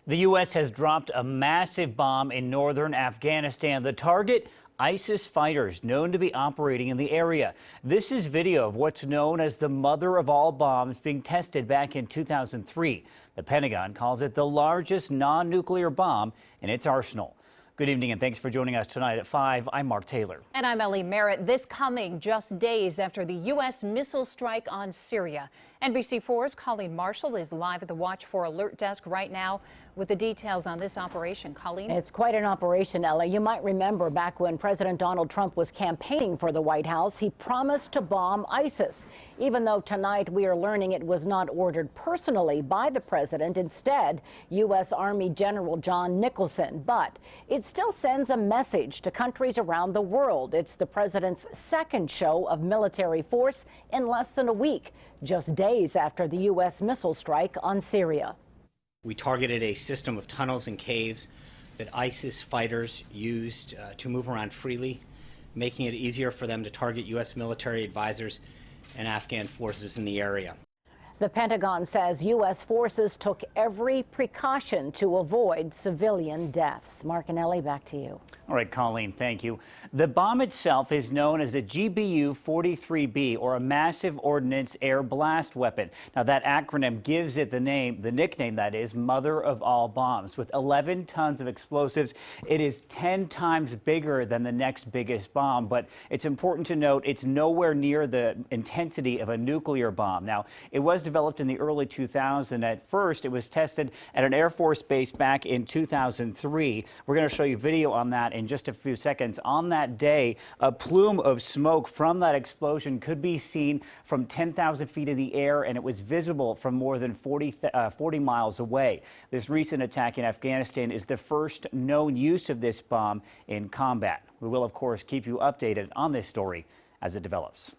The U.S. has dropped a massive bomb in northern Afghanistan. The target, ISIS fighters known to be operating in the area. This is video of what's known as the mother of all bombs being tested back in 2003. The Pentagon calls it the largest non-nuclear bomb in its arsenal. Good evening and thanks for joining us tonight at 5. I'm Mark Taylor. And I'm Ellie Merritt. This coming just days after the U.S. missile strike on Syria. NBC4's Colleen Marshall is live at the Watch for Alert desk right now with the details on this operation. Colleen? It's quite an operation, Ellie. You might remember back when President Donald Trump was campaigning for the White House, he promised to bomb ISIS. Even though tonight we are learning it was not ordered personally by the president, instead, U.S. Army General John Nicholson. But it still sends a message to countries around the world. It's the president's second show of military force in less than a week, just days after the U.S. missile strike on Syria. We targeted a system of tunnels and caves that ISIS fighters used to move around freely, making it easier for them to target U.S. military advisors and Afghan forces in the area. The Pentagon says U.S. forces took every precaution to avoid civilian deaths. Mark and Ellie, back to you. All right, Colleen, thank you. The bomb itself is known as a GBU-43B, or a Massive Ordnance Air Blast Weapon. Now, that acronym gives it the nickname that is, Mother of All Bombs. With 11 tons of explosives, it is 10 times bigger than the next biggest bomb. But it's important to note it's nowhere near the intensity of a nuclear bomb. Now, it was developed in the early 2000s. At first, it was tested at an Air Force base back in 2003. We're going to show you video on that in just a few seconds. On that day, a plume of smoke from that explosion could be seen from 10,000 feet in the air, and it was visible from more than 40 miles away. This recent attack in Afghanistan is the first known use of this bomb in combat. We will, of course, keep you updated on this story as it develops.